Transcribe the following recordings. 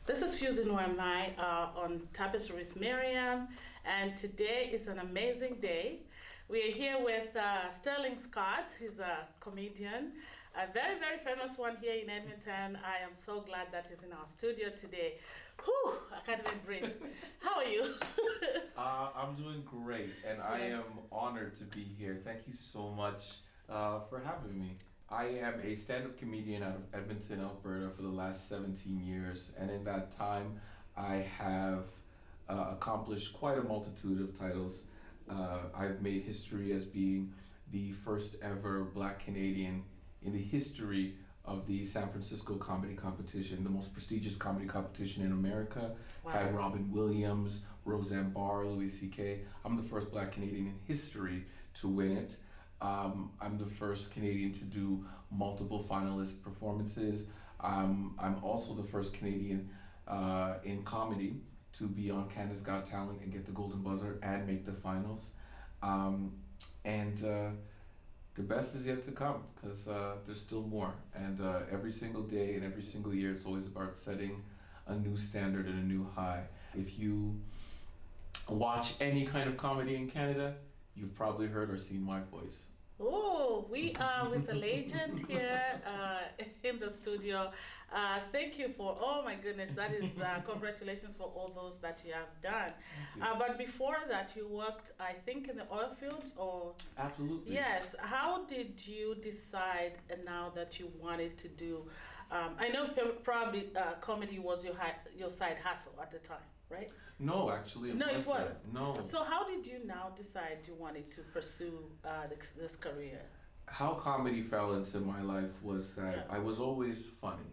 This is FUSEIN In on Tapestry with Miriam, and today is an amazing day. We are here with Sterling Scott. He's a comedian, a very, very famous one here in Edmonton. I am so glad that he's in our studio today. Whew, I can't even breathe. How are you? I'm doing great, and I am honored to be here. Thank you so much for having me. I am a stand-up comedian out of Edmonton, Alberta for the last 17 years, and in that time I have accomplished quite a multitude of titles. I've made history as being the first ever Black Canadian in the history of the San Francisco comedy competition, the most prestigious comedy competition in America. Wow. Had Robin Williams, Roseanne Barr, Louis C.K. I'm the first Black Canadian in history to win it. I'm the first Canadian to do multiple finalist performances. I'm also the first Canadian in comedy to be on Canada's Got Talent and get the Golden Buzzer and make the finals. The best is yet to come because there's still more. And every single day and every single year, it's always about setting a new standard and a new high. If you watch any kind of comedy in Canada, you've probably heard or seen my voice. Oh, we are with a legend here in the studio. Thank you for, oh my goodness, that is, congratulations for all those that you have done. But before that, you worked, I think, in the oil fields or? Absolutely. Yes. How did you decide now that you wanted to do, I know probably comedy was your side hustle at the time, right? No, actually, it wasn't. No. So how did you now decide you wanted to pursue this career? How comedy fell into my life was that I was always funny.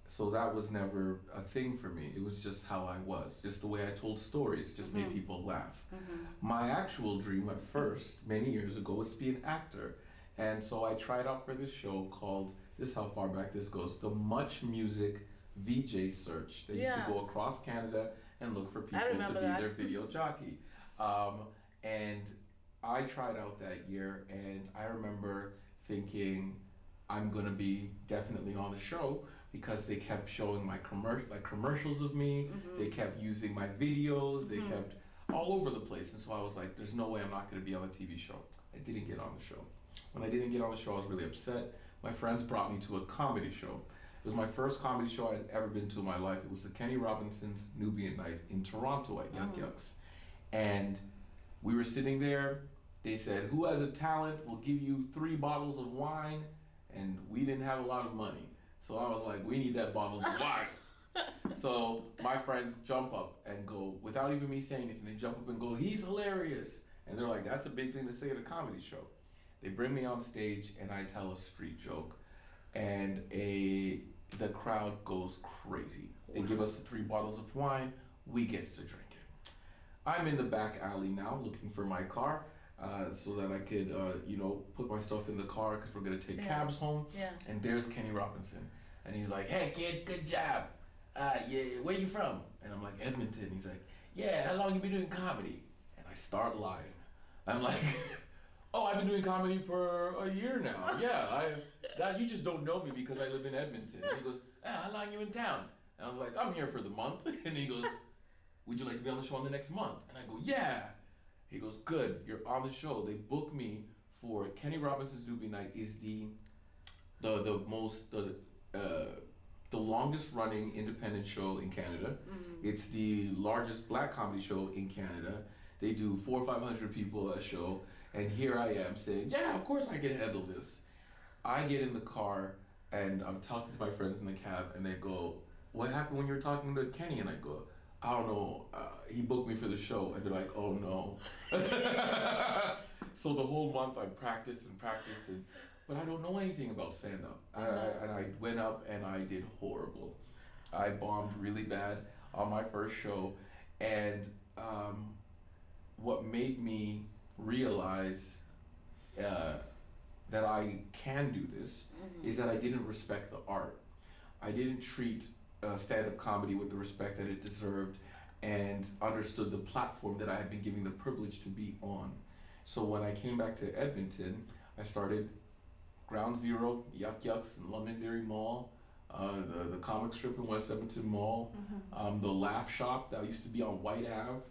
So that was never a thing for me. It was just how I was. Just the way I told stories just made people laugh. My actual dream at first, many years ago, was to be an actor. And so I tried out for this show called, this is how far back this goes, the Much Music VJ Search. They used to go across Canada and look for people to be their video jockey. And I tried out that year, and I remember thinking I'm gonna be definitely on the show because they kept showing my commercials of me. They kept using my videos. They kept all over the place, and so I was like, "There's no way I'm not gonna be on a TV show." I didn't get on the show. When I didn't get on the show, I was really upset. My friends brought me to a comedy show. It was my first comedy show I'd ever been to in my life. It was the Kenny Robinson's Nubian Night in Toronto at Yuck Yucks. And we were sitting there. They said, who has a talent will give you 3 bottles of wine. And we didn't have a lot of money. So I was like, we need that bottle of wine. So my friends jump up and go, without even me saying anything, they jump up and go, he's hilarious. And they're like, that's a big thing to say at a comedy show. They bring me on stage and I tell a street joke. And the crowd goes crazy. They give us the 3 bottles of wine, we gets to drink it. I'm in the back alley now looking for my car so that I could, put my stuff in the car because we're gonna take cabs home. And there's Kenny Robinson. And he's like, hey kid, good job. Yeah, where you from? And I'm like, Edmonton. He's like, yeah, how long you been doing comedy? And I start lying. I'm like, oh, I've been doing comedy for a year now. Yeah, you just don't know me because I live in Edmonton. And he goes, how long you in town? And I was like, I'm here for the month. And he goes, would you like to be on the show in the next month? And I go, yeah. He goes, good, you're on the show. They booked me for Kenny Robinson's Nubian Night is the longest running independent show in Canada. It's the largest Black comedy show in Canada. They do 400 or 500 people a show, and here I am saying, yeah, of course I can handle this. I get in the car, and I'm talking to my friends in the cab, and they go, what happened when you were talking to Kenny? And I go, I don't know, he booked me for the show. And they're like, oh no. So the whole month I practiced, but I don't know anything about stand-up. And I went up and I did horrible. I bombed really bad on my first show, and what made me realize that I can do this is that I didn't respect the art. I didn't treat stand-up comedy with the respect that it deserved and understood the platform that I had been given the privilege to be on. So when I came back to Edmonton, I started Ground Zero, Yuck Yucks, and Londonderry Mall, the comic strip in West Edmonton Mall, the Laugh Shop that used to be on White Ave,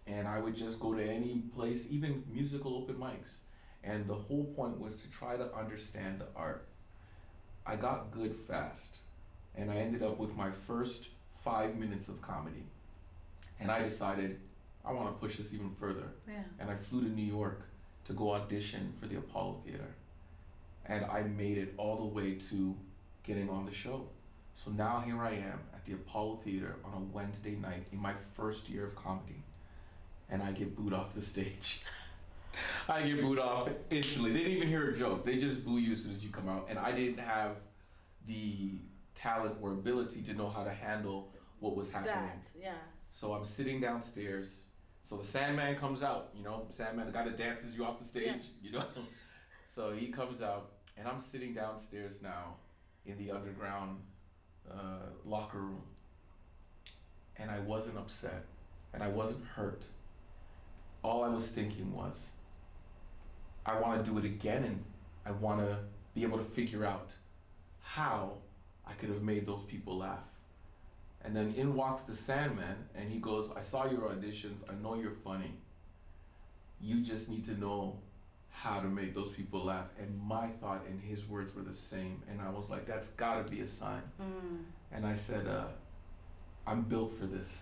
and I would just go to any place, even musical open mics. And the whole point was to try to understand the art. I got good fast, and I ended up with my first 5 minutes of comedy. And I decided I want to push this even further. Yeah. And I flew to New York to go audition for the Apollo Theater. And I made it all the way to getting on the show. So now here I am at the Apollo Theater on a Wednesday night in my first year of comedy. And I get booed off the stage. I get booed off instantly. They didn't even hear a joke. They just boo you as soon as you come out. And I didn't have the talent or ability to know how to handle what was happening. Yeah. So I'm sitting downstairs. So the Sandman comes out, you know, Sandman, the guy that dances you off the stage, you know. So he comes out, and I'm sitting downstairs now in the underground locker room. And I wasn't upset, and I wasn't hurt. All I was thinking was, I want to do it again, and I want to be able to figure out how I could have made those people laugh. And then in walks the Sandman, and he goes, I saw your auditions, I know you're funny. You just need to know how to make those people laugh. And my thought and his words were the same. And I was like, that's gotta be a sign. And I said, I'm built for this,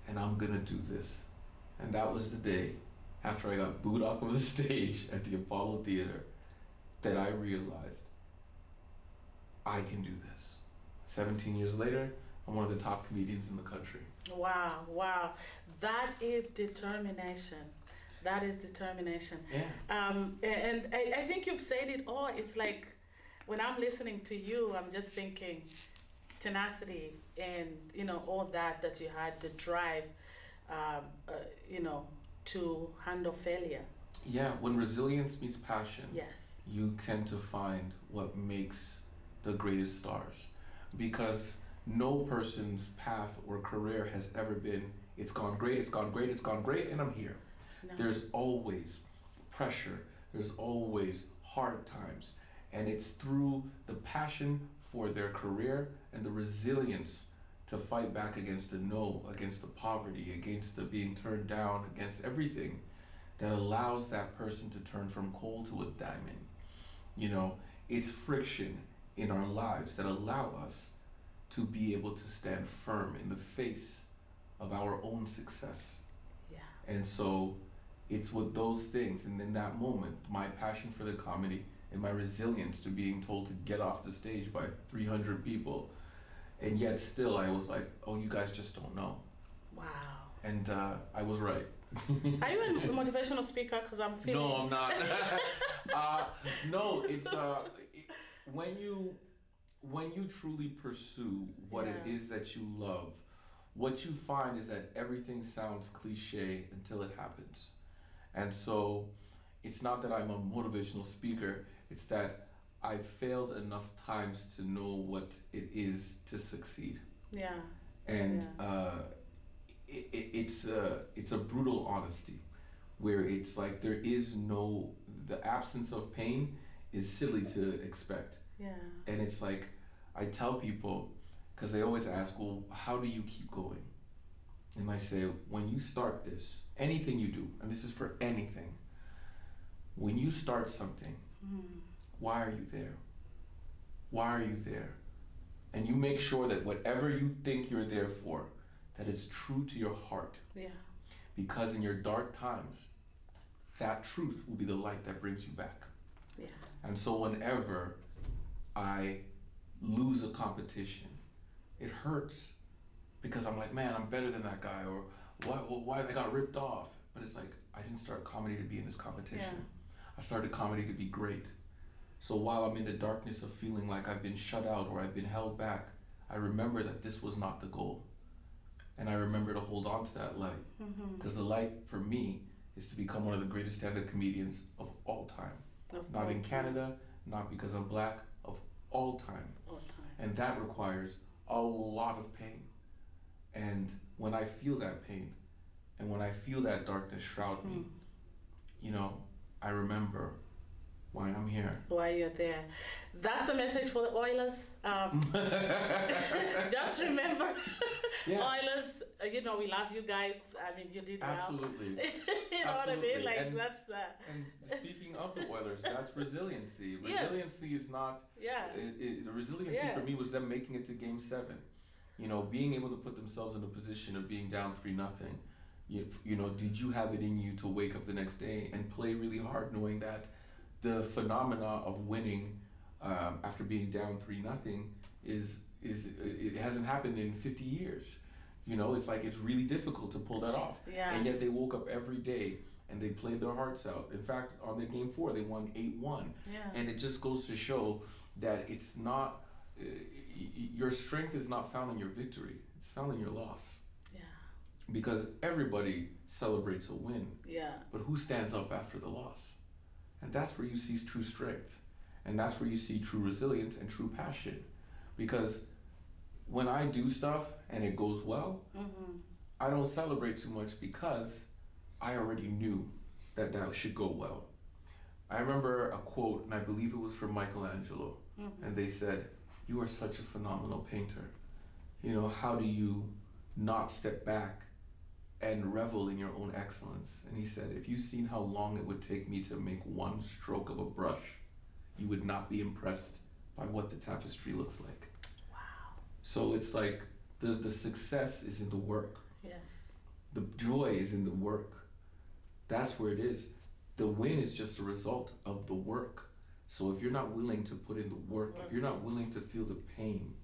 and I'm gonna do this. And that was the day, after I got booed off of the stage at the Apollo Theater, that I realized I can do this. 17 years later, I'm one of the top comedians in the country. Wow. That is determination. That is determination. Yeah. And I think you've said it all. It's like, when I'm listening to you, I'm just thinking tenacity and, you know, all that you had, the drive, you know, to handle failure. Yeah, when resilience meets passion, yes, you tend to find what makes the greatest stars. Because no person's path or career has ever been, it's gone great, it's gone great, it's gone great, and I'm here. No. There's always pressure, there's always hard times. And it's through the passion for their career and the resilience to fight back against the no, against the poverty, against the being turned down, against everything, that allows that person to turn from coal to a diamond. You know, it's friction in our lives that allow us to be able to stand firm in the face of our own success. Yeah. And so it's with those things, and in that moment, my passion for the comedy and my resilience to being told to get off the stage by 300 people, and yet still I was like, oh, you guys just don't know. Wow. And I was right. Are you a motivational speaker? Because I'm feeling... No, I'm not. No, it's when you truly pursue what it is that you love, what you find is that everything sounds cliche until it happens. And so it's not that I'm a motivational speaker, it's that I've failed enough times to know what it is to succeed. Yeah. And it's a brutal honesty, where it's like there is no, the absence of pain is silly to expect. Yeah. And it's like, I tell people, because they always ask, well, how do you keep going? And I say, when you start this, anything you do, and this is for anything, when you start something, why are you there? Why are you there? And you make sure that whatever you think you're there for, that it's true to your heart. Yeah. Because in your dark times, that truth will be the light that brings you back. Yeah. And so whenever I lose a competition, it hurts, because I'm like, man, I'm better than that guy, or why I got ripped off. But it's like, I didn't start comedy to be in this competition. Yeah. I started comedy to be great. So while I'm in the darkness of feeling like I've been shut out or I've been held back, I remember that this was not the goal. And I remember to hold on to that light. Because the light for me is to become one of the greatest stand-up comedians of all time. Not in Canada, not because I'm black, of all time. And that requires a lot of pain. And when I feel that pain, and when I feel that darkness shroud me, you know, I remember why why I'm here. Why you're there. That's the message for the Oilers. Just remember, Oilers, we love you guys. I mean, you did well. Absolutely. You know what I mean? Like, and, that's... and speaking of the Oilers, that's resiliency. Resiliency is not... the resiliency for me was them making it to Game 7. Being able to put themselves in a position of being down 3-0. Did you have it in you to wake up the next day and play really hard, knowing that the phenomena of winning after being down 3-0 it hasn't happened in 50 years. It's like it's really difficult to pull that off. Yeah. And yet they woke up every day and they played their hearts out. In fact, on the Game 4, they won 8-1. Yeah. And it just goes to show that it's not, your strength is not found in your victory. It's found in your loss. Yeah. Because everybody celebrates a win. Yeah. But who stands up after the loss? And that's where you see true strength. And that's where you see true resilience and true passion. Because when I do stuff and it goes well, I don't celebrate too much because I already knew that should go well. I remember a quote, and I believe it was from Michelangelo, and they said, "You are such a phenomenal painter. How do you not step back and revel in your own excellence?" And he said, "If you've seen how long it would take me to make one stroke of a brush, you would not be impressed by what the tapestry looks like." Wow. So it's like the success is in the work. Yes. The joy is in the work. That's where it is. The win is just a result of the work. So if you're not willing to put in the work, if you're not willing to feel the pain,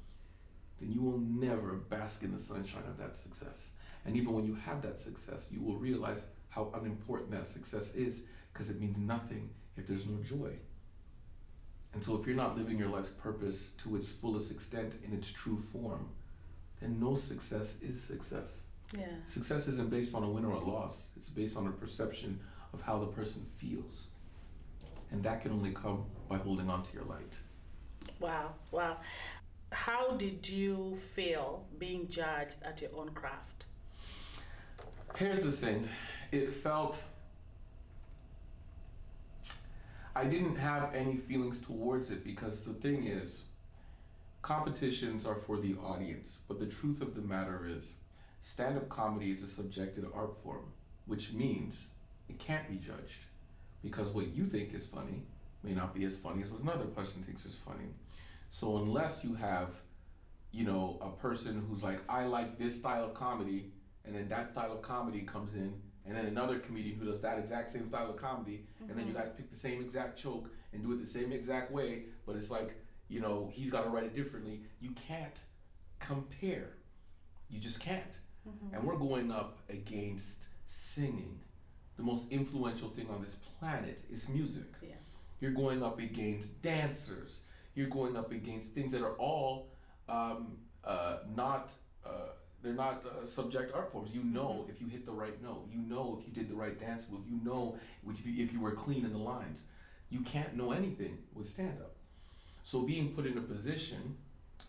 then you will never bask in the sunshine of that success. And even when you have that success, you will realize how unimportant that success is, because it means nothing if there's no joy. And so if you're not living your life's purpose to its fullest extent in its true form, then no success is success. Yeah. Success isn't based on a win or a loss. It's based on a perception of how the person feels. And that can only come by holding on to your light. Wow. How did you feel being judged at your own craft? Here's the thing. I didn't have any feelings towards it, because the thing is, competitions are for the audience. But the truth of the matter is, stand-up comedy is a subjective art form, which means it can't be judged. Because what you think is funny may not be as funny as what another person thinks is funny. So unless you have, a person who's like, I like this style of comedy, and then that style of comedy comes in, and then another comedian who does that exact same style of comedy, and then you guys pick the same exact joke and do it the same exact way, but it's like, he's got to write it differently. You can't compare. You just can't. And we're going up against singing. The most influential thing on this planet is music. Yeah. You're going up against dancers. You're going up against things that are all they're not subject art forms. If you hit the right note. If you did the right dance move. If you were clean in the lines. You can't know anything with stand-up. So being put in a position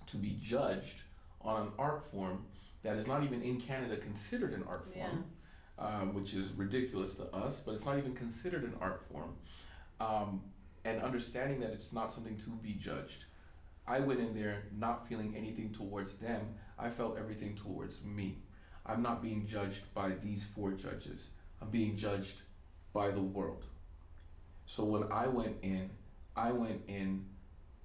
to be judged on an art form that is not even in Canada considered an art form, which is ridiculous to us, but it's not even considered an art form, and understanding that it's not something to be judged. I went in there not feeling anything towards them. I felt everything towards me. I'm not being judged by these 4 judges. I'm being judged by the world. So when I went in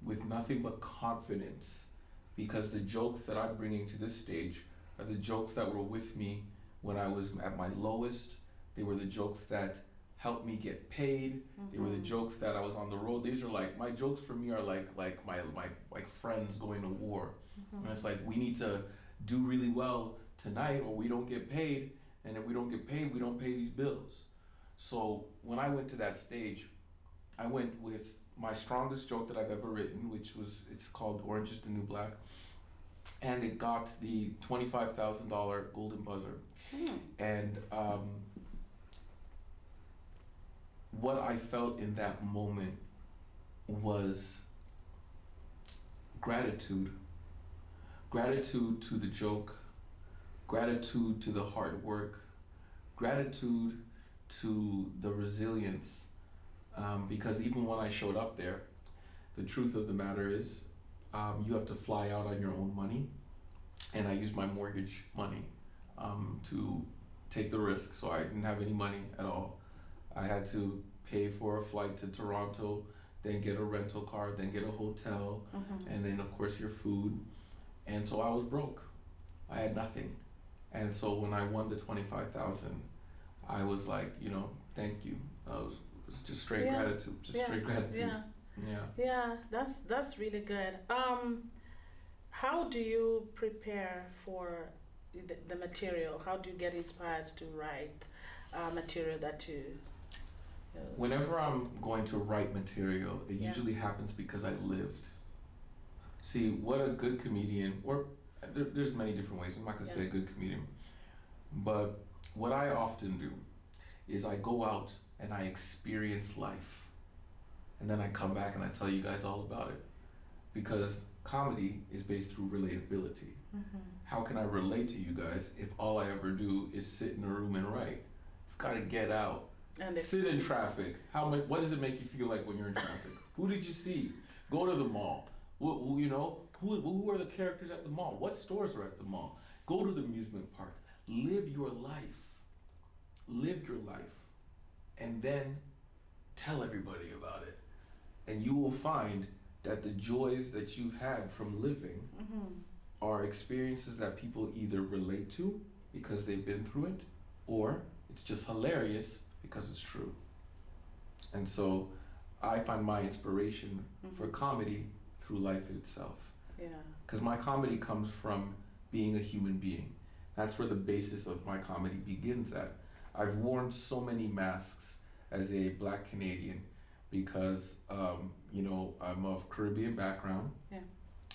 with nothing but confidence, because the jokes that I'm bringing to this stage are the jokes that were with me when I was at my lowest. They were the jokes that helped me get paid. They were the jokes that I was on the road. These are like, my jokes for me are like my friends going to war. And it's like, we need to do really well tonight or we don't get paid. And if we don't get paid, we don't pay these bills. So when I went to that stage, I went with my strongest joke that I've ever written, it's called Orange is the New Black. And it got the $25,000 Golden Buzzer. And what I felt in that moment was gratitude. Gratitude to the joke, gratitude to the hard work, gratitude to the resilience because even when I showed up there, the truth of the matter is, you have to fly out on your own money, and I used my mortgage money to take the risk. So I didn't have any money at all. I had to pay for a flight to Toronto, then get a rental car, then get a hotel, and then of course your food. And so I was broke. I had nothing. And so when I won the 25,000, I was like, thank you. It was just straight gratitude, straight gratitude. Yeah, that's really good. How do you prepare for the material? How do you get inspired to write material that you use? Whenever I'm going to write material, it usually happens because I lived. See, what a good comedian, or there's many different ways, I'm not gonna say a good comedian, but what I often do is I go out and I experience life. And then I come back and I tell you guys all about it. Because comedy is based through relatability. How can I relate to you guys if all I ever do is sit in a room and write? You've got to get out. And sit in traffic. What does it make you feel like when you're in traffic? Who did you see? Go to the mall. Who are the characters at the mall? What stores are at the mall? Go to the amusement park. Live your life. Live your life. And then tell everybody about it. And you will find that the joys that you've had from living are experiences that people either relate to because they've been through it, or it's just hilarious because it's true. And so I find my inspiration for comedy through life itself. Yeah. Because my comedy comes from being a human being. That's where the basis of my comedy begins at. I've worn so many masks as a Black Canadian because I'm of Caribbean background. Yeah.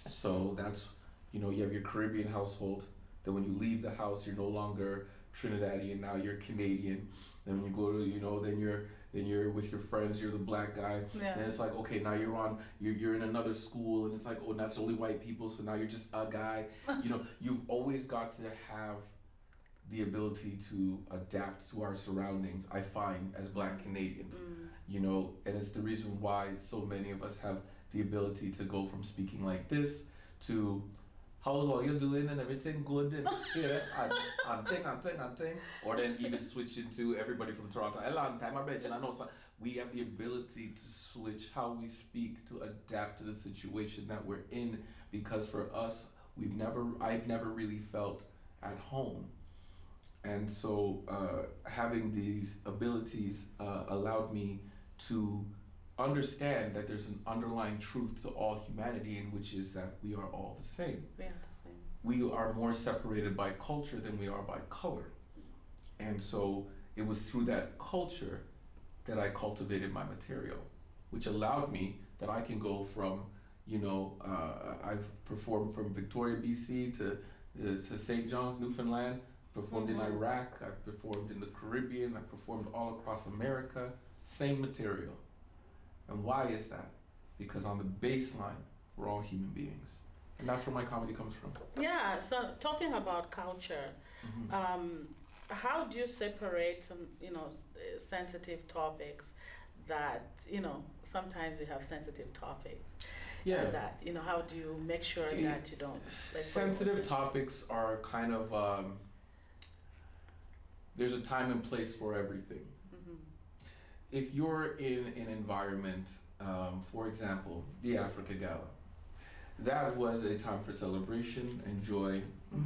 So that's, you have your Caribbean household. Then when you leave the house, you're no longer Trinidadian, now you're Canadian. Then when you go to, then you're with your friends, you're the Black guy. Yeah. And it's like, okay, now you're in another school, and it's like, oh, that's only white people, so now you're just a guy. You've always got to have the ability to adapt to our surroundings, I find, as Black Canadians. And it's the reason why so many of us have the ability to go from speaking like this to how's all you doing and everything good and and thing, or then even switch into everybody from Toronto. A long time I bet you I know we have the ability to switch how we speak to adapt to the situation that we're in, because for us I've never really felt at home. And so having these abilities allowed me to understand that there's an underlying truth to all humanity, in which is that we are all the same. Yeah, the same. We are more separated by culture than we are by color. And so it was through that culture that I cultivated my material, which allowed me that I can go from, I've performed from Victoria, BC to St. John's, Newfoundland, performed in Iraq, I've performed in the Caribbean, I've performed all across America, same material. And why is that? Because on the baseline, we're all human beings. And that's where my comedy comes from. Yeah, so talking about culture, how do you separate some, sensitive topics that, sometimes you have sensitive topics. Yeah. That, how do you make sure that you don't... Sensitive topics are kind of... there's a time and place for everything. If you're in an environment, for example, the Africa Gala, that was a time for celebration and joy,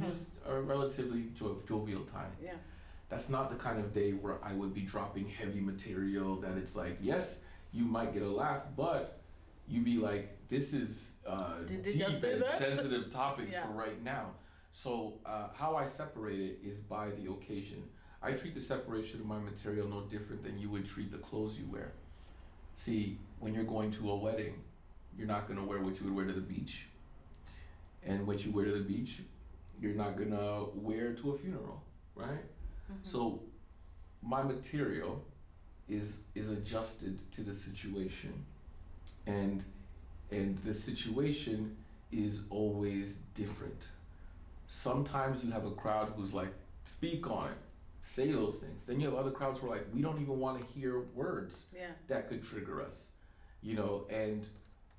just a relatively jovial time. Yeah. That's not the kind of day where I would be dropping heavy material that it's like, yes, you might get a laugh, but you'd be like, this is deep and sensitive topics for right now. So how I separate it is by the occasion. I treat the separation of my material no different than you would treat the clothes you wear. See, when you're going to a wedding, you're not gonna wear what you would wear to the beach. And what you wear to the beach, you're not gonna wear to a funeral, right? So my material is adjusted to the situation. And the situation is always different. Sometimes you have a crowd who's like, speak on it. say those things. Then you have other crowds who are like, we don't even want to hear words that could trigger us, you know, and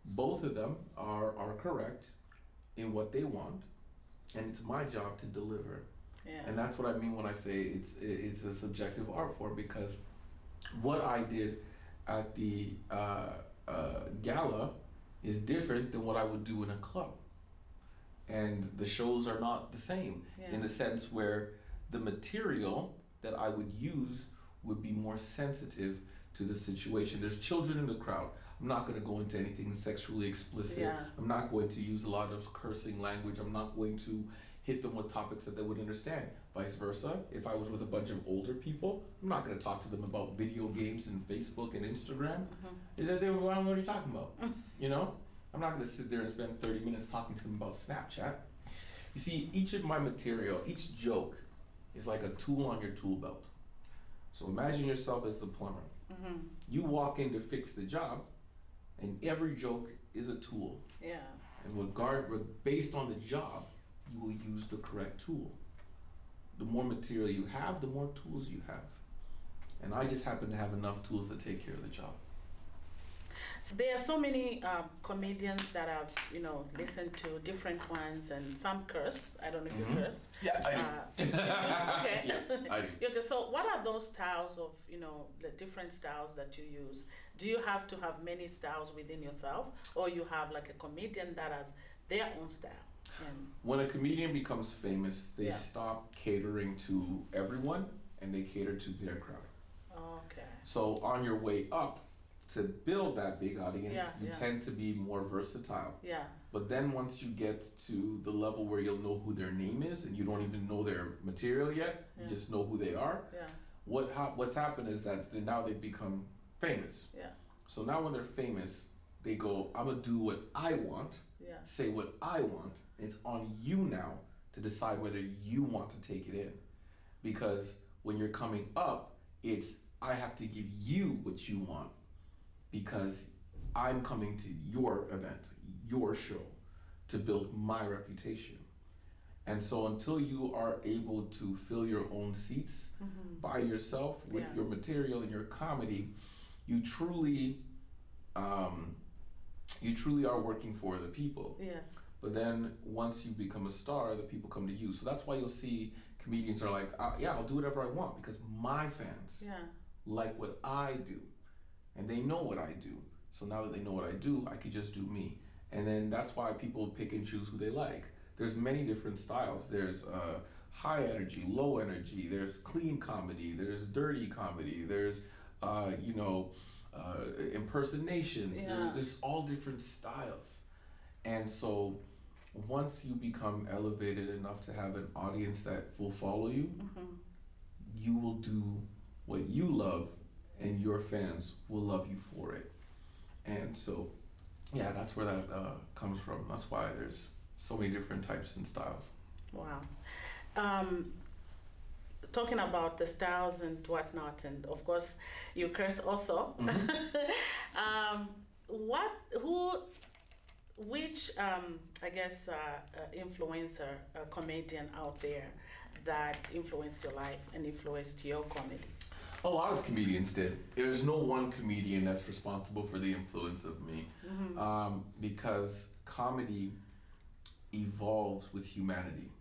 both of them are correct in what they want, and it's my job to deliver. And that's what I mean when I say it's a subjective art form, because what I did at the gala is different than what I would do in a club. And the shows are not the same in the sense where the material that I would use would be more sensitive to the situation. There's children in the crowd. I'm not going to go into anything sexually explicit. I'm not going to use a lot of cursing language. I'm not going to hit them with topics that they would understand. Vice versa, if I was with a bunch of older people, I'm not going to talk to them about video games and Facebook and Instagram. They don't know what are you talking about, you know? I'm not going to sit there and spend 30 minutes talking to them about Snapchat. You see, each of my material, each joke is like a tool on your tool belt. So imagine yourself as the plumber. You walk in to fix the job, and every joke is a tool. And based on the job, you will use the correct tool. The more material you have, the more tools you have. And I just happen to have enough tools to take care of the job. There are so many comedians that I've, listened to, different ones, and some curse. I don't know if you curse. Yeah, I do. Okay. Yeah, I do. Okay, so what are those styles of, the different styles that you use? Do you have to have many styles within yourself, or you have like a comedian that has their own style? When a comedian becomes famous, they stop catering to everyone and they cater to their crowd. Okay. So on your way up, to build that big audience, you tend to be more versatile. But then once you get to the level where you'll know who their name is and you don't even know their material yet, you just know who they are. What's happened is that now they've become famous. So now when they're famous, they go, I'm gonna do what I want, say what I want. It's on you now to decide whether you want to take it in. Because when you're coming up, it's I have to give you what you want, because I'm coming to your event, your show, to build my reputation. And so until you are able to fill your own seats by yourself with your material and your comedy, you truly are working for the people. But then once you become a star, the people come to you. So that's why you'll see comedians are like, I'll do whatever I want, because my fans like what I do. And they know what I do. So now that they know what I do, I could just do me. And then that's why people pick and choose who they like. There's many different styles. There's high energy, low energy. There's clean comedy. There's dirty comedy. There's, impersonations. There's all different styles. And so once you become elevated enough to have an audience that will follow you, you will do what you love, and your fans will love you for it. And so, that's where that comes from. That's why there's so many different types and styles. Wow. Talking about the styles and whatnot, and of course, you curse also. Which influencer, comedian out there that influenced your life and influenced your comedy? A lot of comedians did. There's no one comedian that's responsible for the influence of me, because comedy evolves with humanity.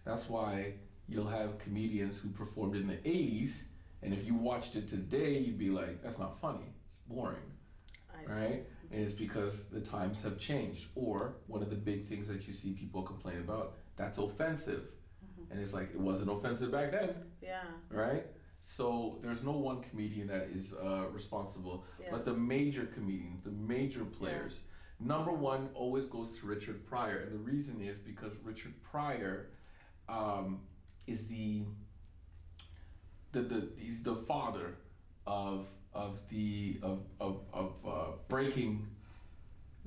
That's why you'll have comedians who performed in the 80s, and if you watched it today, you'd be like, that's not funny, it's boring, right? And it's because the times have changed. Or one of the big things that you see people complain about, that's offensive. And it's like, it wasn't offensive back then, right? So there's no one comedian that is responsible, but the major comedians, the major players, number one always goes to Richard Pryor, and the reason is because Richard Pryor is he's the father of breaking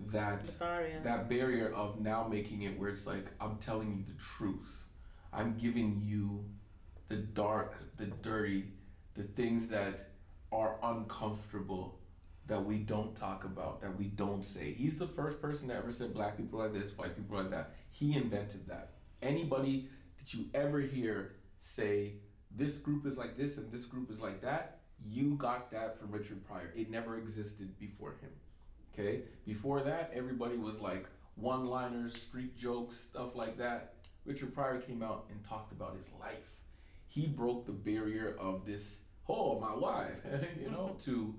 that barrier of now making it where it's like, I'm telling you the truth, I'm giving you the dark, the dirty, the things that are uncomfortable, that we don't talk about, that we don't say. He's the first person that ever said black people like this, white people like that. He invented that. Anybody that you ever hear say this group is like this and this group is like that, you got that from Richard Pryor. It never existed before him. Okay? Before that, everybody was like one-liners, street jokes, stuff like that. Richard Pryor came out and talked about his life. He broke the barrier of this, oh, my wife, you know, to,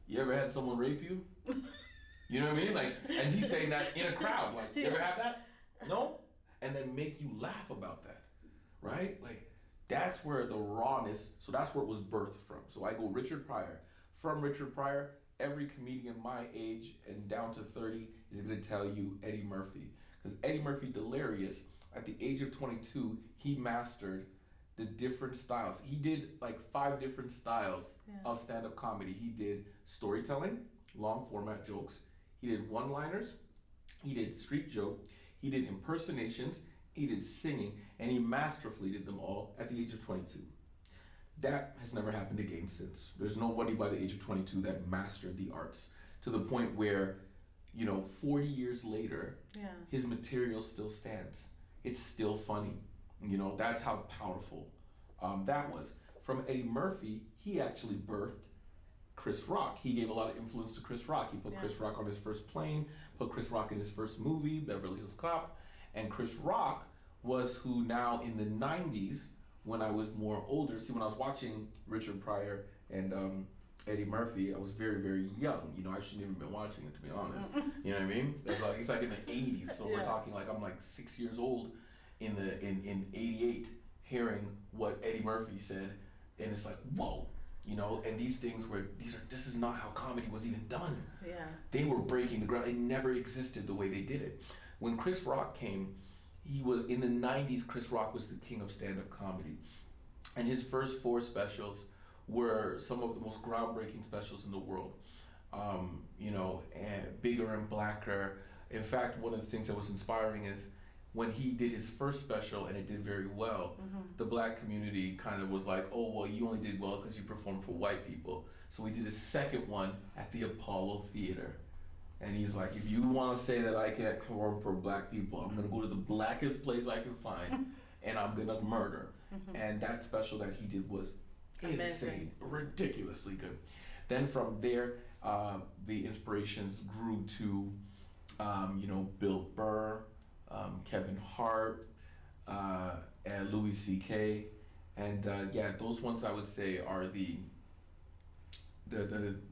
you ever had someone rape you? You know what I mean? Like, and he's saying that in a crowd. Like, you ever had that? No? And then make you laugh about that, right? Like, that's where the rawness, so that's where it was birthed from. So I go Richard Pryor. From Richard Pryor, every comedian my age and down to 30 is gonna tell you Eddie Murphy. Because Eddie Murphy, Delirious, at the age of 22, he mastered the different styles. He did like 5 different styles of stand-up comedy. He did storytelling, long format jokes. He did one-liners. He did street joke. He did impersonations. He did singing, and he masterfully did them all at the age of 22. That has never happened again since. There's nobody by the age of 22 that mastered the arts to the point where, you know, 40 years later, his material still stands. It's still funny. You know, that's how powerful that was. From Eddie Murphy, he actually birthed Chris Rock. He gave a lot of influence to Chris Rock. He put Chris Rock on his first plane, put Chris Rock in his first movie, Beverly Hills Cop. And Chris Rock was who now in the 90s, when I was more older, see when I was watching Richard Pryor and Eddie Murphy, I was very, very young. You know, I shouldn't even been watching it, to be honest. You know what I mean? It's like in the 80s, so we're talking like I'm like 6 years old in 88, hearing what Eddie Murphy said, and it's like, whoa. You know, and these things were, this is not how comedy was even done. Yeah. They were breaking the ground. It never existed the way they did it. When Chris Rock came, he was, in the 90s, Chris Rock was the king of stand-up comedy. And his first 4 specials were some of the most groundbreaking specials in the world. You know, and bigger and blacker. In fact, one of the things that was inspiring is when he did his first special and it did very well, the black community kind of was like, oh, well, you only did well because you performed for white people. So we did a second one at the Apollo Theater. And he's like, if you want to say that I can't perform for black people, I'm going to go to the blackest place I can find and I'm going to murder. And that special that he did was insane, ridiculously good. Then from there, the inspirations grew to, you know, Bill Burr, Kevin Hart, and Louis C.K. And yeah, those ones I would say are the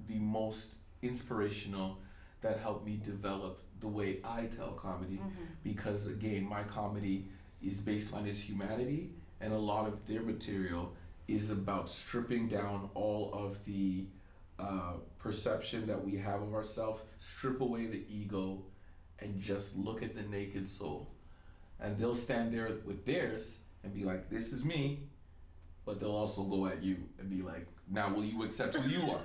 most inspirational that helped me develop the way I tell comedy, because again, my comedy is based on his humanity, and a lot of their material is about stripping down all of the perception that we have of ourselves, strip away the ego, and just look at the naked soul. And they'll stand there with theirs and be like, this is me, but they'll also go at you and be like, now will you accept who you are?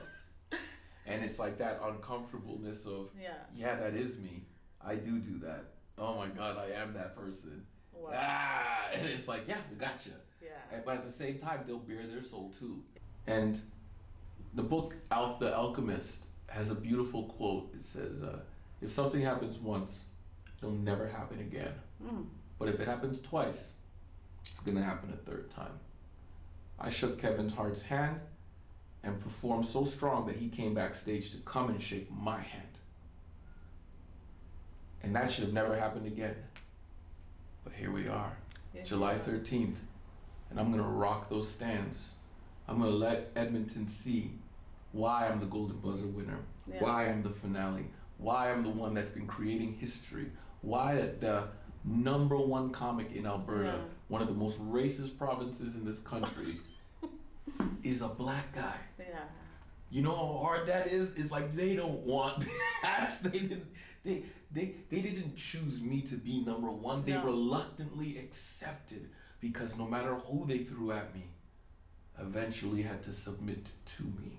And it's like that uncomfortableness of, yeah, that is me. I do that. Oh my God, I am that person. Wow. And it's like, yeah, we got you. Yeah. But at the same time, they'll bare their soul too. And the book, The Alchemist, has a beautiful quote. It says, if something happens once, it'll never happen again. But if it happens twice, it's gonna happen a third time. I shook Kevin Hart's hand and performed so strong that he came backstage to come and shake my hand. And that should have never happened again. But here we are, July 13th, and I'm gonna rock those stands. I'm gonna let Edmonton see why I'm the Golden Buzzer winner, why I'm the finale, why I'm the one that's been creating history, why the #1 comic in Alberta, one of the most racist provinces in this country, is a black guy. Yeah. You know how hard that is? It's like they don't want that. They didn't choose me to be #1. They reluctantly accepted, because no matter who they threw at me, eventually had to submit to me.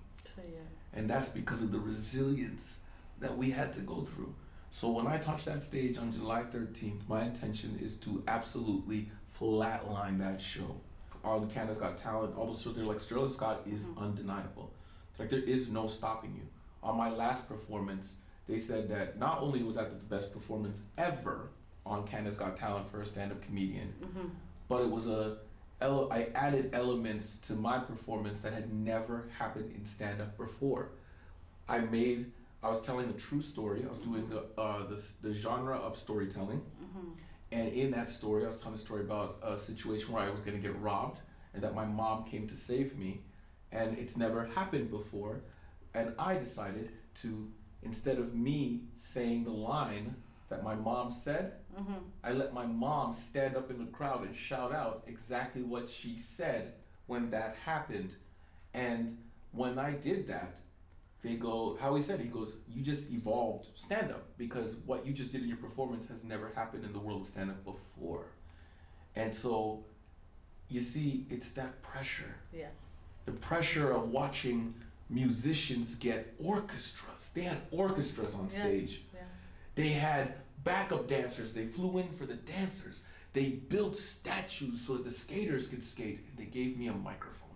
And that's because of the resilience that we had to go through. So when I touch that stage on July 13th, my intention is to absolutely flatline that show. On Canada's Got Talent, all those shows, they're like, Sterling Scott is undeniable. Like, there is no stopping you. On my last performance, they said that not only was that the best performance ever on Canada's Got Talent for a stand-up comedian, but it was a I added elements to my performance that had never happened in stand-up before. I was telling a true story. I was doing the genre of storytelling. Mm-hmm. And in that story, I was telling a story about a situation where I was going to get robbed and that my mom came to save me. And it's never happened before. And I decided to, instead of me saying the line that my mom said, mm-hmm. I let my mom stand up in the crowd and shout out exactly what she said when that happened. And when I did that, they go, how he said, he goes, you just evolved stand-up because what you just did in your performance has never happened in the world of stand-up before. And so, you see, it's that pressure. Yes. The pressure of watching musicians get orchestras. They had orchestras on stage. Yeah. They had backup dancers. They flew in for the dancers. They built statues so that the skaters could skate. And they gave me a microphone.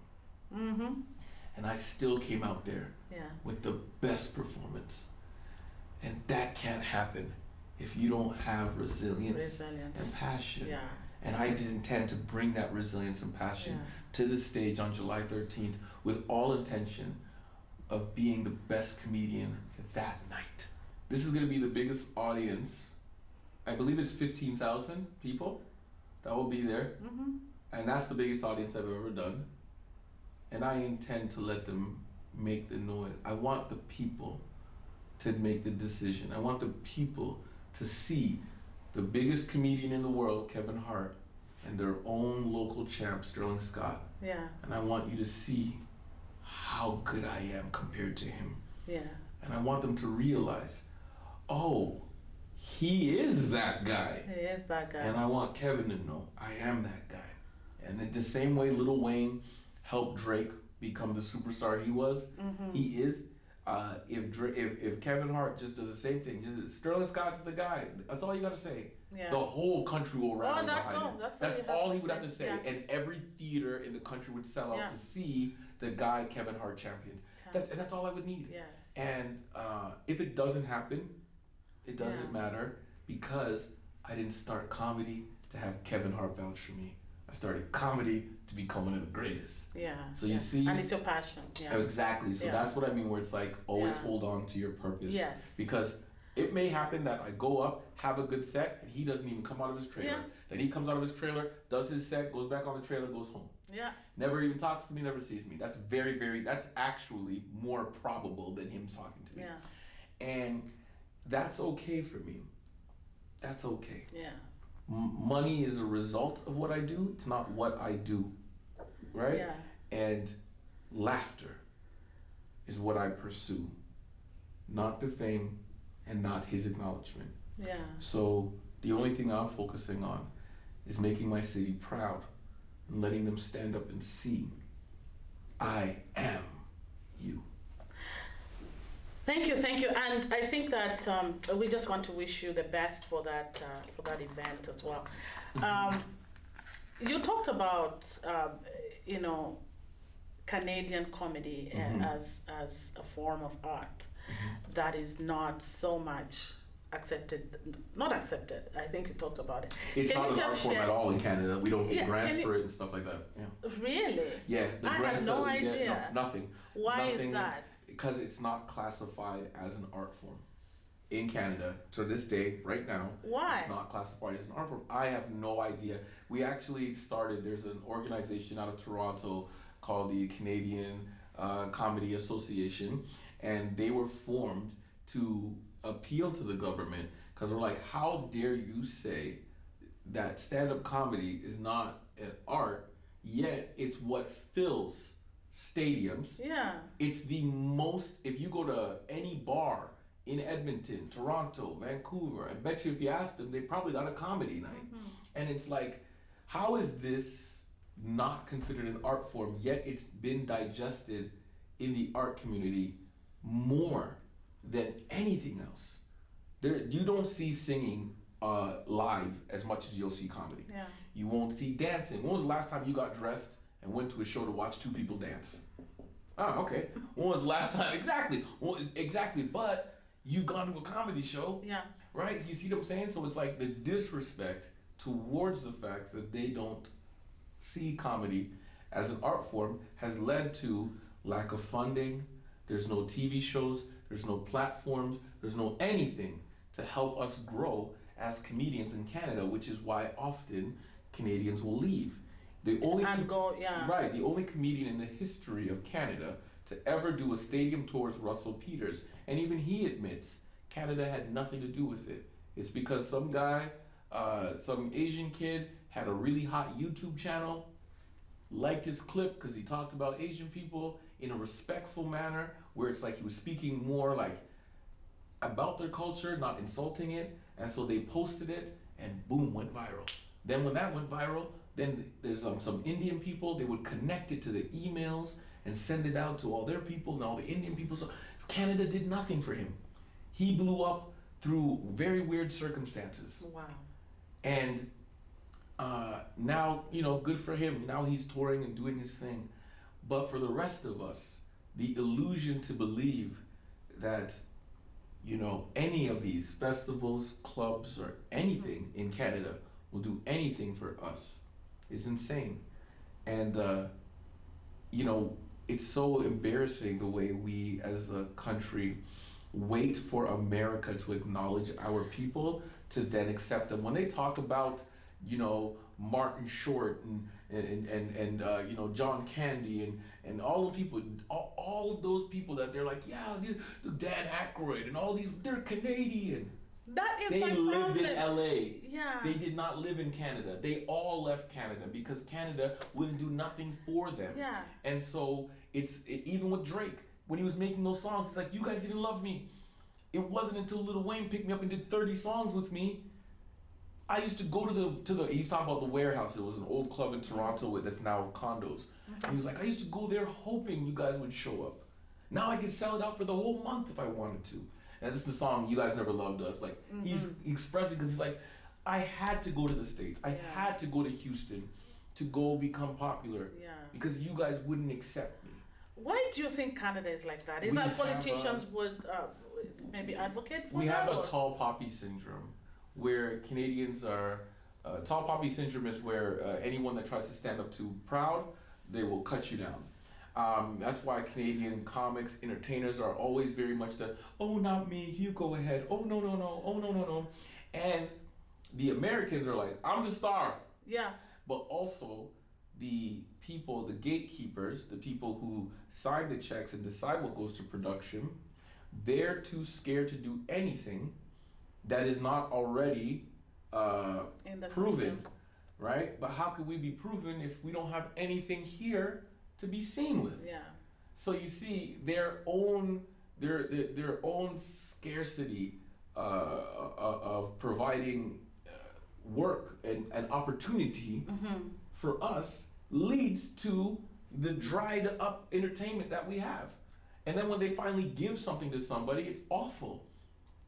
Mm-hmm. And I still came out there with the best performance. And that can't happen if you don't have resilience. And passion. Yeah. And I did intend to bring that resilience and passion to the stage on July 13th with all intention of being the best comedian that night. This is going to be the biggest audience. I believe it's 15,000 people that will be there. Mm-hmm. And that's the biggest audience I've ever done. And I intend to let them make the noise. I want the people to make the decision. I want the people to see the biggest comedian in the world, Kevin Hart, and their own local champ, Sterling Scott. Yeah. And I want you to see how good I am compared to him. Yeah. And I want them to realize, oh, he is that guy. He is that guy. And I want Kevin to know, I am that guy. And in the same way Lil Wayne helped Drake become the superstar he was, mm-hmm. he is. If Kevin Hart just does the same thing, just Sterling Scott's the guy. That's all you gotta say. Yeah. The whole country will rally behind him. That's all he would have to say, yes. and every theater in the country would sell out to see the guy Kevin Hart championed. That's all I would need. Yes. And if it doesn't happen, it doesn't matter because I didn't start comedy to have Kevin Hart vouch for me. I started comedy to become one of the greatest. Yeah. So you see, and it's your passion. Yeah. Exactly. So that's what I mean. Where it's like always hold on to your purpose. Yes. Because it may happen that I go up, have a good set, and he doesn't even come out of his trailer. Yeah. Then he comes out of his trailer, does his set, goes back on the trailer, goes home. Yeah. Never even talks to me, never sees me. That's that's actually more probable than him talking to me. Yeah. And that's okay for me. That's okay. Yeah. Money is a result of what I do. It's not what I do, right? Yeah. And laughter is what I pursue, not the fame and not his acknowledgement. Yeah. So the only thing I'm focusing on is making my city proud and letting them stand up and see I am you. Thank you, and I think that we just want to wish you the best for that event as well. You talked about Canadian comedy mm-hmm. as a form of art mm-hmm. that is not so much not accepted. I think you talked about it. It's not an art form at all in Canada. We don't get grants for it and stuff like that. Yeah. Really? Yeah, the I grants had no idea. Nothing. Why nothing, is that? Because it's not classified as an art form in Canada to this day, right now. Why? It's not classified as an art form. I have no idea. We actually started, there's an organization out of Toronto called the Canadian Comedy Association, and they were formed to appeal to the government because we're like, how dare you say that stand-up comedy is not an art, yet it's what fills stadiums. Yeah. It's the most, if you go to any bar in Edmonton, Toronto, Vancouver, I bet you if you ask them, they probably got a comedy night. Mm-hmm. And it's like, how is this not considered an art form, yet it's been digested in the art community more than anything else? You don't see singing live as much as you'll see comedy. Yeah. You won't see dancing. When was the last time you got dressed and went to a show to watch two people dance? Ah, okay. When was the last time? Exactly. Well, exactly. But you've gone to a comedy show. Yeah. Right? You see what I'm saying? So it's like the disrespect towards the fact that they don't see comedy as an art form has led to lack of funding. There's no TV shows, there's no platforms, there's no anything to help us grow as comedians in Canada, which is why often Canadians will leave. The only Right, the only comedian in the history of Canada to ever do a stadium tour is Russell Peters, and even he admits Canada had nothing to do with it. It's because some guy, some Asian kid, had a really hot YouTube channel, liked his clip because he talked about Asian people in a respectful manner, where it's like he was speaking more like about their culture, not insulting it, and so they posted it, and boom, went viral. Then when that went viral, then there's some Indian people, they would connect it to the emails and send it out to all their people and all the Indian people. So Canada did nothing for him. He blew up through very weird circumstances. Wow. And now, good for him. Now he's touring and doing his thing. But for the rest of us, the illusion to believe that, any of these festivals, clubs, or anything in Canada will do anything for us is insane. And, it's so embarrassing the way we as a country wait for America to acknowledge our people to then accept them. When they talk about, Martin Short and John Candy and all the people, all of those people that they're like, Dan Aykroyd and all these, they're Canadian. That is they my lived problem. in LA. Yeah. They did not live in Canada. They all left Canada because Canada wouldn't do nothing for them. Yeah. And so even with Drake, when he was making those songs, it's like, you guys didn't love me. It wasn't until Lil Wayne picked me up and did 30 songs with me. I used to go to the he's talking about the Warehouse. It was an old club in Toronto that's now condos. And he was like, I used to go there hoping you guys would show up. Now I can sell it out for the whole month if I wanted to. And this is the song, You Guys Never Loved Us. Like, he's expressing, because he's like, I had to go to the States. I had to go to Houston to go become popular. Yeah. Because you guys wouldn't accept me. Why do you think Canada is like that? Is that politicians would maybe advocate for we that? We have a tall poppy syndrome, where Canadians are, tall poppy syndrome is where anyone that tries to stand up too proud, they will cut you down. That's why Canadian comics, entertainers are always very much oh, not me, you go ahead, oh, no, oh, no. And the Americans are like, I'm the star. Yeah. But also the people, the gatekeepers, the people who sign the checks and decide what goes to production, they're too scared to do anything that is not already proven, system. Right? But how could we be proven if we don't have anything here to be seen with? Yeah. So you see, their own scarcity of providing work and opportunity for us leads to the dried up entertainment that we have. And then when they finally give something to somebody, it's awful.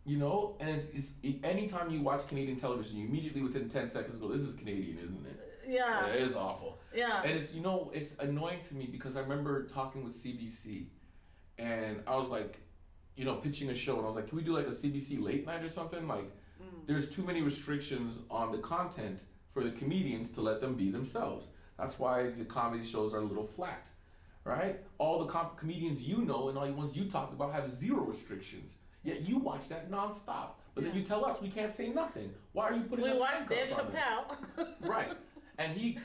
And it's anytime you watch Canadian television, you immediately within 10 seconds go, this is Canadian, isn't it? Yeah. It is awful. Yeah. And it's annoying to me because I remember talking with CBC and I was like, pitching a show, and I was like, can we do like a CBC late night or something? Like, there's too many restrictions on the content for the comedians to let them be themselves. That's why the comedy shows are a little flat, right? All the comedians and all the ones you talk about have zero restrictions. Yet you watch that nonstop. But then you tell us we can't say nothing. Why are you putting us We watch Dave Chappelle. Right. And he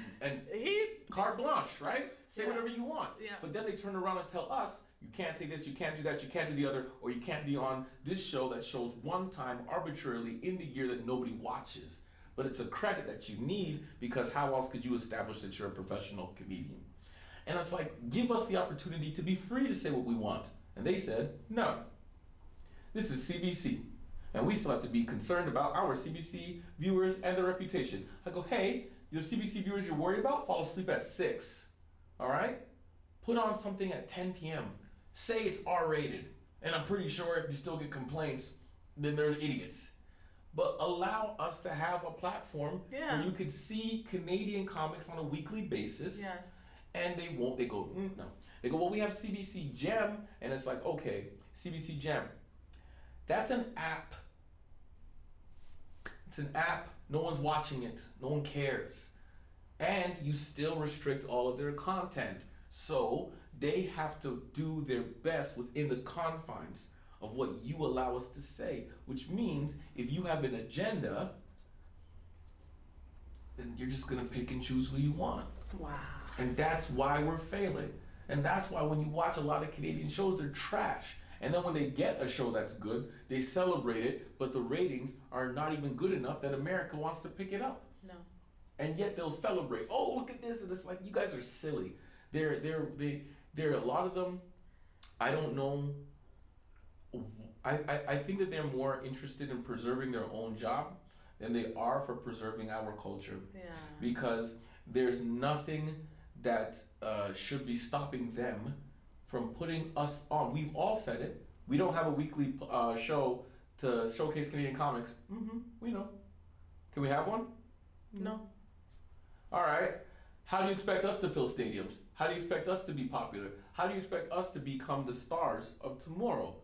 carte blanche, right? Say whatever you want. Yeah. But then they turn around and tell us, you can't say this, you can't do that, you can't do the other, or you can't be on this show that shows one time arbitrarily in the year that nobody watches. But it's a credit that you need, because how else could you establish that you're a professional comedian? And it's like, give us the opportunity to be free to say what we want. And they said, no. This is CBC. And we still have to be concerned about our CBC viewers and their reputation. I go, hey, your CBC viewers you're worried about fall asleep at 6. All right? Put on something at 10 p.m. Say it's R-rated. And I'm pretty sure if you still get complaints, then there's idiots. But allow us to have a platform where you could see Canadian comics on a weekly basis. Yes. And they won't. They go, no. They go, well, we have CBC Gem. And it's like, okay, CBC Gem. That's an app. It's an app. No one's watching it. No one cares. and you still restrict all of their content. So they have to do their best within the confines of what you allow us to say, which means if you have an agenda, then you're just gonna pick and choose who you want. Wow. And that's why we're failing. And that's why when you watch a lot of Canadian shows, they're trash. And then when they get a show that's good, they celebrate it, but the ratings are not even good enough that America wants to pick it up. No. And yet they'll celebrate. Oh, look at this, and it's like, you guys are silly. They're a lot of them. I don't know. I think that they're more interested in preserving their own job than they are for preserving our culture. Yeah. Because there's nothing that should be stopping them from putting us on. We've all said it. We don't have a weekly show to showcase Canadian comics. We know. Can we have one? No. All right. How do you expect us to fill stadiums? How do you expect us to be popular? How do you expect us to become the stars of tomorrow?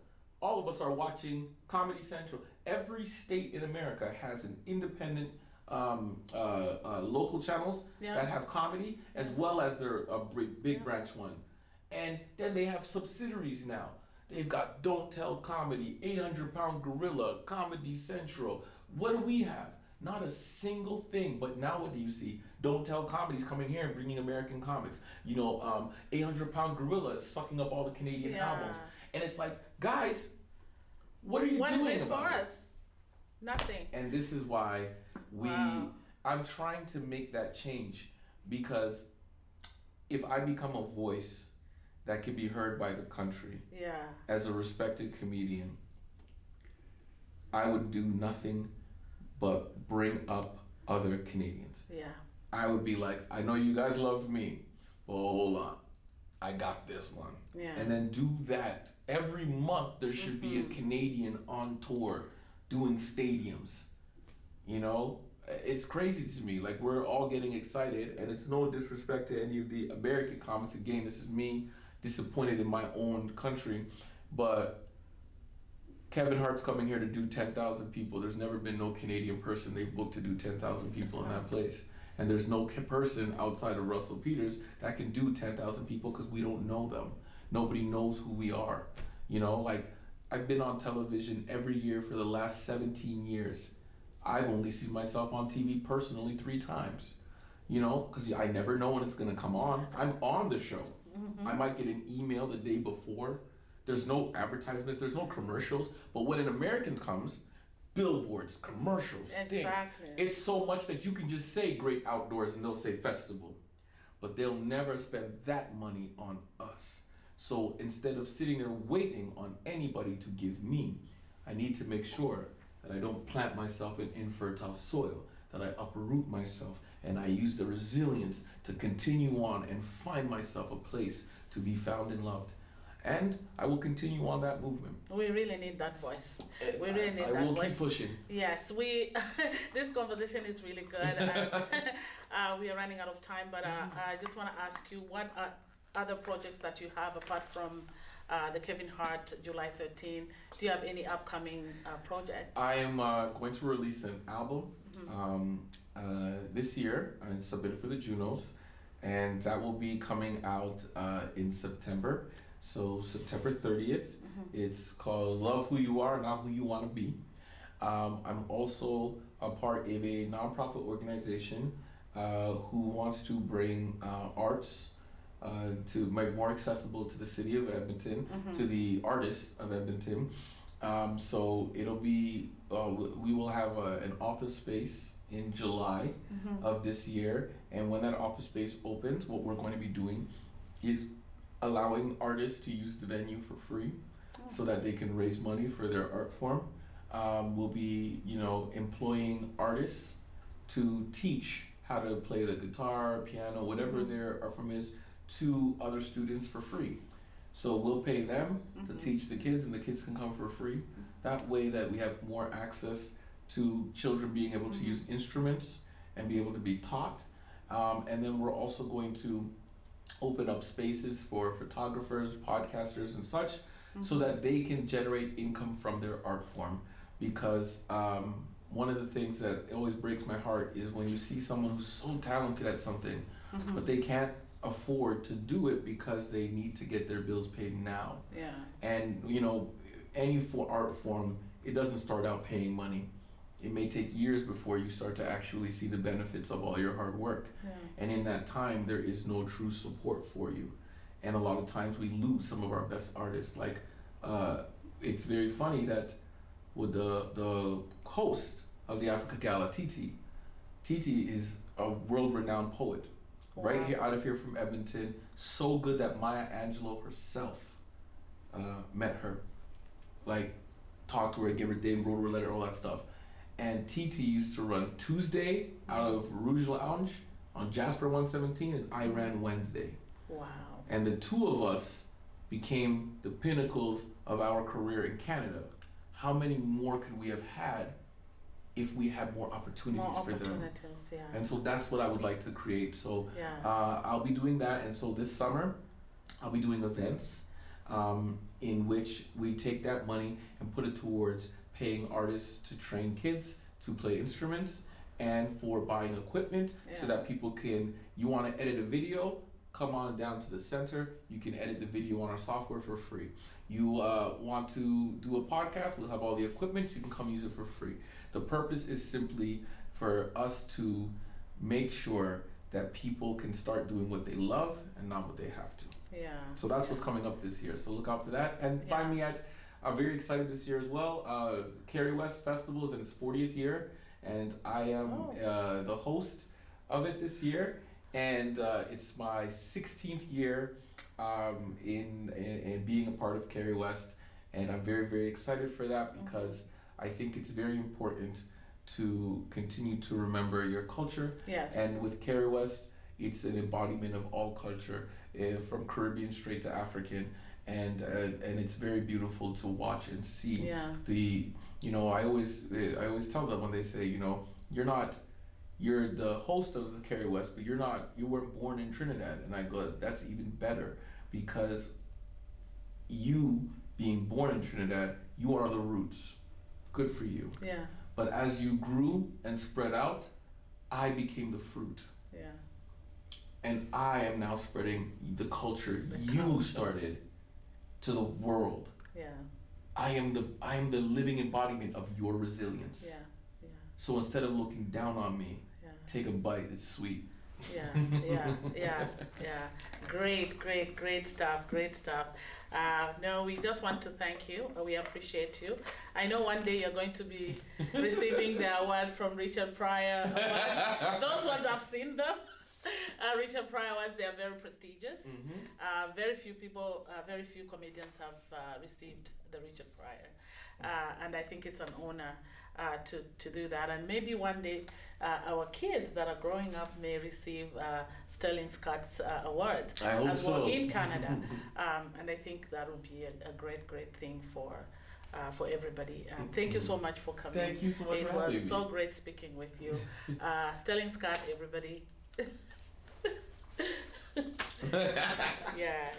All of us are watching Comedy Central. Every state in America has an independent local channels that have comedy, as well as their big branch one. And then they have subsidiaries now. They've got Don't Tell Comedy, 800-Pound Gorilla, Comedy Central. What do we have? Not a single thing. But now what do you see? Don't Tell Comedy's coming here and bringing American comics. 800-Pound Gorilla is sucking up all the Canadian albums. And it's like, guys, what are you doing about it? What is it for us? Nothing. And this is why I'm trying to make that change, because if I become a voice that can be heard by the country as a respected comedian, I would do nothing but bring up other Canadians. Yeah. I would be like, I know you guys love me, but hold on, I got this one. Yeah. And then do that. Every month there should be a Canadian on tour doing stadiums. It's crazy to me. Like, we're all getting excited, and it's no disrespect to any of the American comics. Again, this is me disappointed in my own country, but Kevin Hart's coming here to do 10,000 people. There's never been no Canadian person they've booked to do 10,000 people in that place. And there's no person outside of Russell Peters that can do 10,000 people, because we don't know them. Nobody knows who we are. I've been on television every year for the last 17 years. I've only seen myself on TV personally 3 times, because I never know when it's gonna come on. I'm on the show. I might get an email the day before. There's no advertisements, there's no commercials. But when an American comes, billboards, commercials, exactly. It's so much that you can just say Great Outdoors and they'll say festival. But they'll never spend that money on us. So instead of sitting there waiting on anybody to give me, I need to make sure that I don't plant myself in infertile soil, that I uproot myself, and I use the resilience to continue on and find myself a place to be found and loved. And I will continue on that movement. We really need that voice. We really need that voice. I will keep pushing. Yes, this conversation is really good. And, we are running out of time, but I just want to ask you, what are other projects that you have apart from the Kevin Hart July 13? Do you have any upcoming projects? I am going to release an album this year. I submitted for the Junos, and that will be coming out in September. So September 30th. It's called Love Who You Are, Not Who You Want to Be. I'm also a part of a nonprofit organization who wants to bring arts to make more accessible to the city of Edmonton, to the artists of Edmonton. So it'll be, we will have an office space in July of this year. And when that office space opens, what we're going to be doing is allowing artists to use the venue for free so that they can raise money for their art form. We'll be, employing artists to teach how to play the guitar, piano, whatever their art form is, to other students for free. So we'll pay them to teach the kids, and the kids can come for free. That way that we have more access to children being able to use instruments and be able to be taught. And then we're also going to open up spaces for photographers, podcasters, and such, so that they can generate income from their art form. Because one of the things that always breaks my heart is when you see someone who's so talented at something, but they can't afford to do it because they need to get their bills paid now. Yeah. And any art form, it doesn't start out paying money. It may take years before you start to actually see the benefits of all your hard work. Yeah. And in that time, there is no true support for you. And a lot of times we lose some of our best artists. Like, it's very funny that with the host of the Africa Gala, Titi is a world-renowned poet. Wow. Right here, out of here from Edmonton. So good that Maya Angelou herself met her. Like, talked to her, gave her name, wrote her a letter, all that stuff. And Titi used to run Tuesday out of Rouge Lounge on Jasper 117, and I ran Wednesday. Wow. And the two of us became the pinnacles of our career in Canada. How many more could we have had if we had more opportunities for them? Yeah. And so that's what I would like to create. So yeah. I'll be doing that. And so this summer, I'll be doing events in which we take that money and put it towards paying artists to train kids to play instruments and for buying equipment so that people can, you want to edit a video, come on down to the center, you can edit the video on our software for free. You want to do a podcast, we'll have all the equipment, you can come use it for free. The purpose is simply for us to make sure that people can start doing what they love and not what they have to. Yeah. So that's what's coming up this year. So look out for that. And find me at, I'm very excited this year as well. Kerry West Festival is in its 40th year, and I am the host of it this year. And it's my 16th year in being a part of Kerry West, and I'm very, very excited for that because I think it's very important to continue to remember your culture. Yes. And with Kerry West, it's an embodiment of all culture, from Caribbean straight to African. And it's very beautiful to watch and see. Yeah. I always tell them when they say, you're the host of the Kerry West, but you weren't born in Trinidad. And I go, that's even better, because you being born in Trinidad, you are the roots. Good for you. Yeah. But as you grew and spread out, I became the fruit. Yeah. And I am now spreading the culture you started to the world. Yeah. I am the living embodiment of your resilience. Yeah. Yeah. So instead of looking down on me, take a bite, it's sweet. Yeah. Great stuff. No, we just want to thank you. We appreciate you. I know one day you're going to be receiving the award from Richard Pryor. Those ones, I've seen them. Richard Pryor Awards, they are very prestigious. Mm-hmm. Very few comedians have received the Richard Pryor. And I think it's an honor to do that. And maybe one day our kids that are growing up may receive Sterling Scott's award as well in Canada. And I think that would be a great thing for everybody. Thank you so much for coming. Thank you so much for having me. It was so great speaking with you. Sterling Scott, everybody. Yeah.